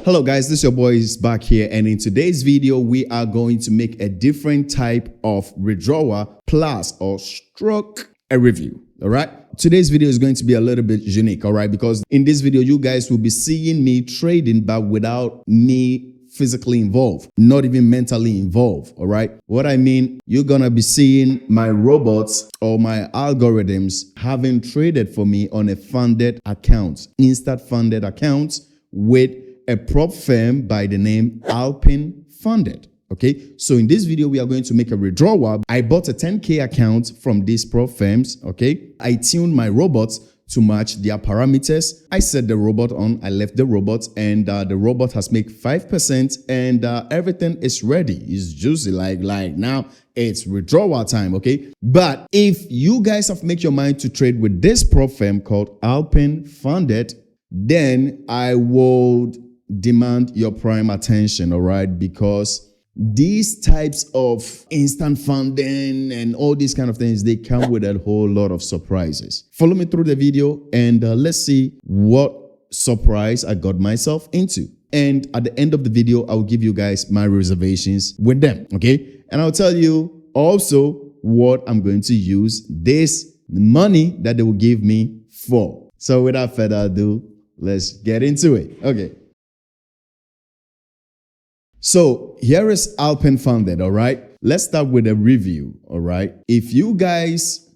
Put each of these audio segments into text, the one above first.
Hello guys, this is your boy is back here, and in today's video we are going to make a different type of withdrawal plus or stroke a review. All right, today's video is going to be a little bit unique, all right, because in this video you guys will be seeing me trading but without me physically involved, not even mentally involved. All right, what I mean, you're gonna be seeing my robots or my algorithms having traded for me on a funded account, instant funded account with a prop firm by the name Alpine Funded. Okay, so in this video we are going to make a withdrawal. I bought a 10K account from these prop firms. Okay, I tuned my robots to match their parameters. I set the robot on, I left the robot, and the robot has made 5%, and everything is ready. It's juicy, like now it's withdrawal time. Okay, but if you guys have made your mind to trade with this prop firm called Alpine Funded, then I would demand your prime attention, all right? Because these types of instant funding and all these kind of things, they come with a whole lot of surprises. Follow me through the video and let's see what surprise I got myself into. And at the end of the video, I'll give you guys my reservations with them, okay? And I'll tell you also what I'm going to use this money that they will give me for. So without further ado, let's get into it. Okay. So here is Alpine Funded, all right? Let's start with a review, all right? If you guys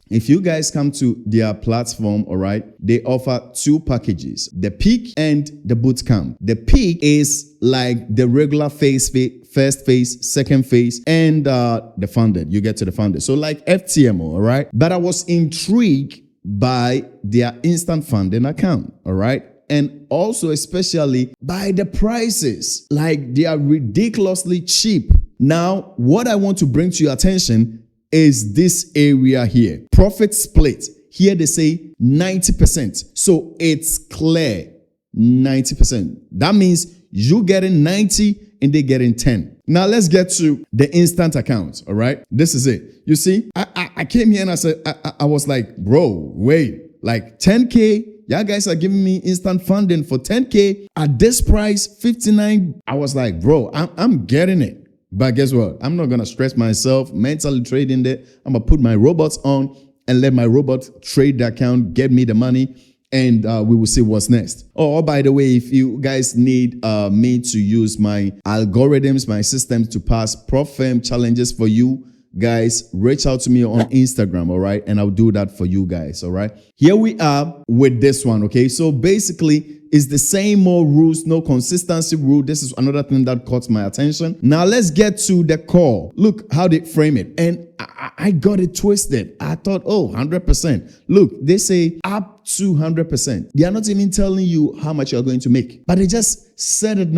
come to their platform, all right, they offer two packages, the peak and the boot camp. The peak is like the regular phase, first phase, second phase, and the funded. You get to the funded. So like FTMO, all right? But I was intrigued by their instant funding account, all right? And also especially by the prices, like they are ridiculously cheap. Now, what I want to bring to your attention is this area here. Profit split. Here they say 90%. So it's clear, 90%. That means you getting 90 and they getting 10. Now let's get to the instant account, all right? This is it. You see, I came here and I said, I was like, bro, wait, like 10K, y'all guys are giving me instant funding for 10K at this price, 59. I was like, bro, I'm getting it. But guess what? I'm not going to stress myself mentally trading there. I'm going to put my robots on and let my robot trade the account, get me the money, and we will see what's next. Oh, by the way, if you guys need me to use my algorithms, my systems to pass prop firm challenges for you, guys, reach out to me on Instagram, all right? And I'll do that for you guys, all right? Here we are with this one, okay? So basically, it's the same old rules, no consistency rule. This is another thing that caught my attention. Now, let's get to the core. Look how they frame it. And I got it twisted. I thought, oh, 100%. Look, they say up to 100%. They are not even telling you how much you're going to make, but they just said it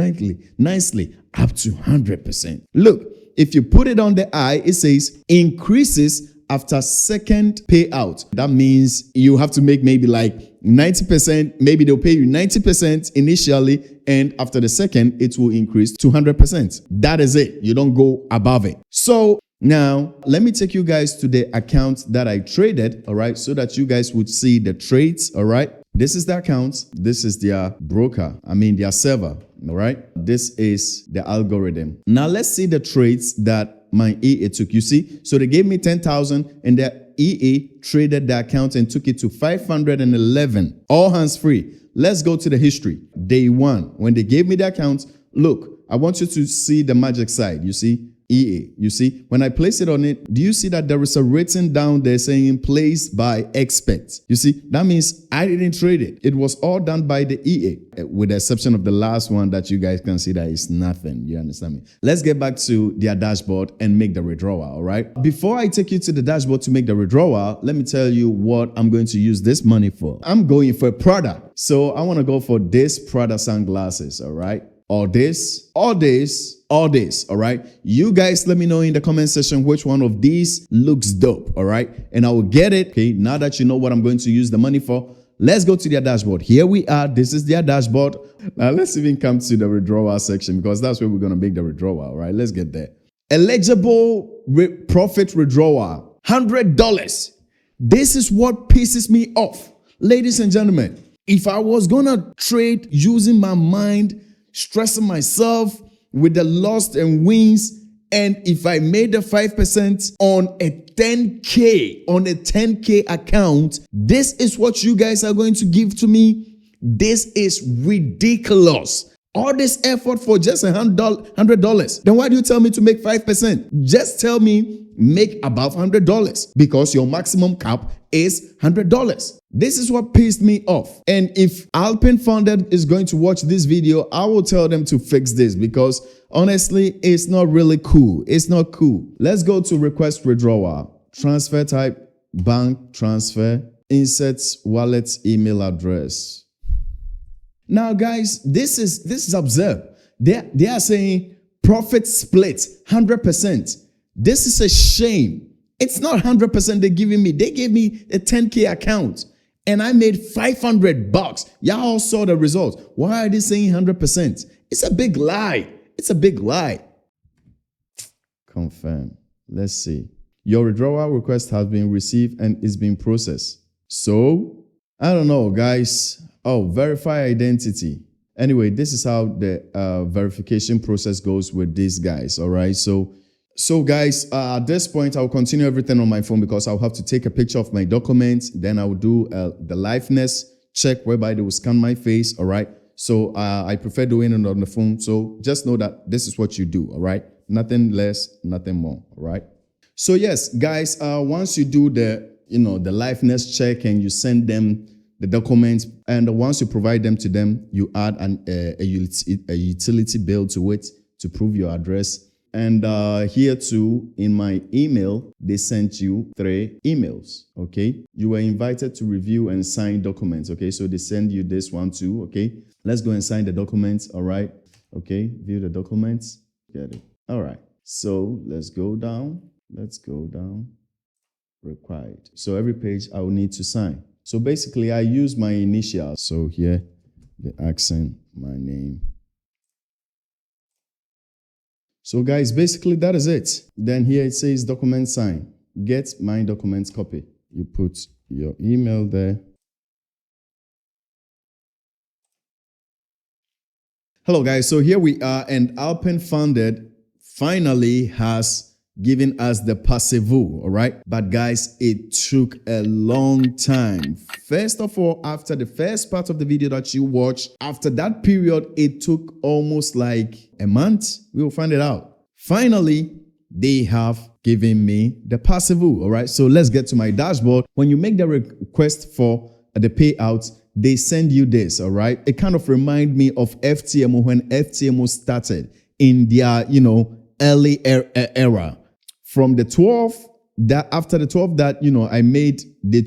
nicely, up to 100%. Look, if you put it on the eye, it says increases after second payout. That means you have to make maybe like 90%. Maybe they'll pay you 90% initially, and after the second, it will increase to 100%. That is it. You don't go above it. So now let me take you guys to the account that I traded, all right, so that you guys would see the trades, all right. This is the account. This is their broker. Their server. All right. This is the algorithm. Now let's see the trades that my EA took. You see, so they gave me 10,000 and the EA traded the account and took it to 511. All hands free. Let's go to the history. Day one, when they gave me the account, look, I want you to see the magic side. You see, EA. You see, when I place it on it, do you see that there is a written down there saying placed by expert? You see, that means I didn't trade it. It was all done by the EA, with the exception of the last one that you guys can see that is nothing. You understand me? Let's get back to their dashboard and make the withdrawal, all right? Before I take you to the dashboard to make the withdrawal, let me tell you what I'm going to use this money for. I'm going for a product. So I want to go for this Prada sunglasses, all right? All this, all right? You guys let me know in the comment section which one of these looks dope, all right? And I will get it, okay? Now that you know what I'm going to use the money for, let's go to their dashboard. Here we are. This is their dashboard. Now let's even come to the withdrawal section because that's where we're going to make the withdrawal, all right? Let's get there. Eligible profit withdrawal, $100. This is what pisses me off. Ladies and gentlemen, if I was going to trade using my mind stressing myself with the loss and wins. And if I made the 5% on a 10K account, this is what you guys are going to give to me. This is ridiculous. All this effort for just $100. Then why do you tell me to make 5%? Just tell me make above $100 because your maximum cap is $100. This is what pissed me off. And if Alpine Funded is going to watch this video, I will tell them to fix this because honestly, it's not really cool. It's not cool. Let's go to request withdrawal. Transfer type, bank transfer, insert wallet email address. Now, guys, this is absurd. They are saying profit split 100%. This is a shame. It's not 100% they're giving me. They gave me a 10K account and I made $500. Y'all all saw the results. Why are they saying 100%? It's a big lie. It's a big lie. Confirm. Let's see. Your withdrawal request has been received and is being processed. So, I don't know, guys. Oh, verify identity. Anyway, this is how the verification process goes with these guys. All right. So guys, at this point, I'll continue everything on my phone because I'll have to take a picture of my documents. Then I'll do the liveness check whereby they will scan my face. All right. So I prefer doing it on the phone. So just know that this is what you do. All right. Nothing less, nothing more. All right. So yes, guys, once you do the liveness check and you send them the documents, and once you provide them to them, you add a utility bill to it to prove your address. And here too, in my email, they sent you 3 emails. Okay, you were invited to review and sign documents. Okay, so they send you this one too. Okay, let's go and sign the documents. All right. Okay, view the documents. Get it. All right. So let's go down. Let's go down. Required. So every page I will need to sign. So basically, I use my initials. So here, the accent, my name. So guys, basically that is it. Then here it says document sign. Get my documents copy. You put your email there. Hello guys, so here we are, and Alpine Funded finally has given us the passivoo, all right? But guys, it took a long time. First of all, after the first part of the video that you watched, after that period, it took almost like a month. We will find it out. Finally, they have given me the passivoo, all right? So let's get to my dashboard. When you make the request for the payout, they send you this, all right? It kind of reminds me of FTMO when FTMO started in their, early era. From the 12th, after the 12th that, I made, they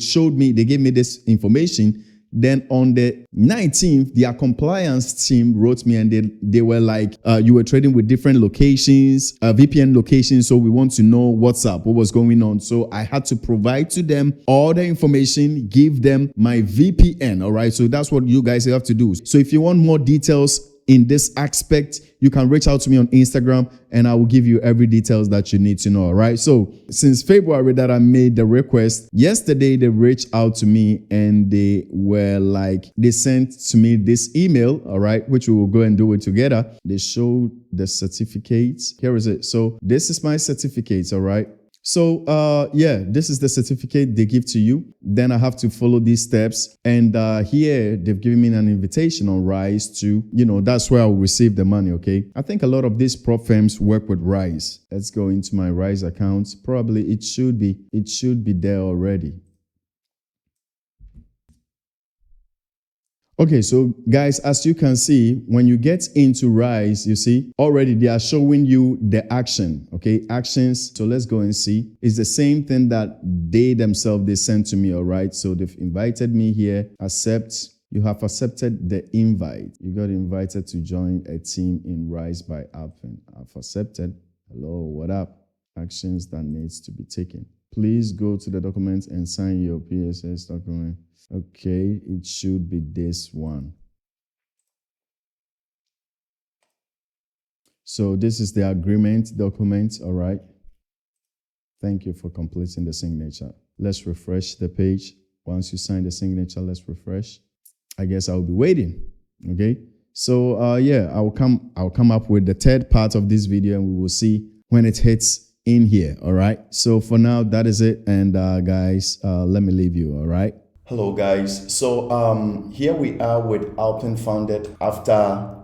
gave me this information. Then on the 19th, their compliance team wrote me and they were like, you were trading with different locations, VPN locations. So we want to know what's up, what was going on. So I had to provide to them all the information, give them my VPN. All right. So that's what you guys have to do. So if you want more details in this aspect, you can reach out to me on Instagram and I will give you every details that you need to know. All right. So since February that I made the request, yesterday they reached out to me and they were like, they sent to me this email. All right. Which we will go and do it together. They showed the certificates. Here is it. So this is my certificates. All right. So, this is the certificate they give to you. Then I have to follow these steps. And here they've given me an invitation on Rise to, that's where I will receive the money. Okay. I think a lot of these prop firms work with Rise. Let's go into my Rise account. Probably it should be there already. Okay, so guys, as you can see, when you get into Rise, you see already they are showing you the action, okay, actions. So let's go and see. It's the same thing that they sent to me, all right? So they've invited me here, accept. You have accepted the invite. You got invited to join a team in Rise by Alpine. I've accepted. Hello, what up? Actions that needs to be taken. Please go to the documents and sign your PSS document. Okay, it should be this one. So this is the agreement document, all right? Thank you for completing the signature. Let's refresh the page. Once you sign the signature, let's refresh. I guess I'll be waiting, okay? So yeah, I'll come up with the third part of this video, and we will see when it hits in here. All right. So for now, that is it. And guys, let me leave you. All right. Hello guys. So here we are with Alpine Funded after,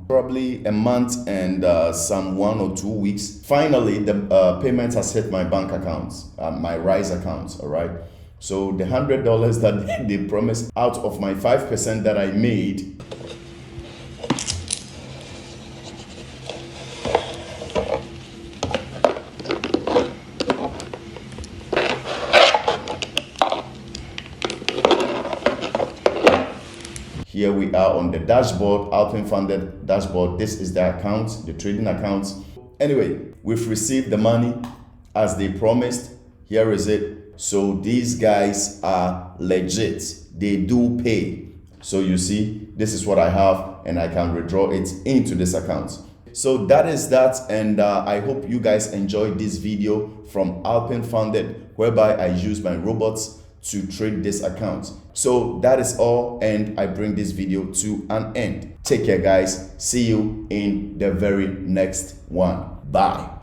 probably a month and some 1 or 2 weeks. Finally, the payment has hit my bank accounts, my Rise accounts. All right. So the $100 that they promised out of my 5% that I made. Here we are on the dashboard, Alpine Funded dashboard. This is the account, the trading account. Anyway, we've received the money as they promised. Here is it. So these guys are legit. They do pay. So you see, this is what I have, and I can withdraw it into this account. So that is that, and I hope you guys enjoyed this video from Alpine Funded, whereby I use my robots to trade this account. So that is all, and I bring this video to an end. Take care guys. See you in the very next one. Bye.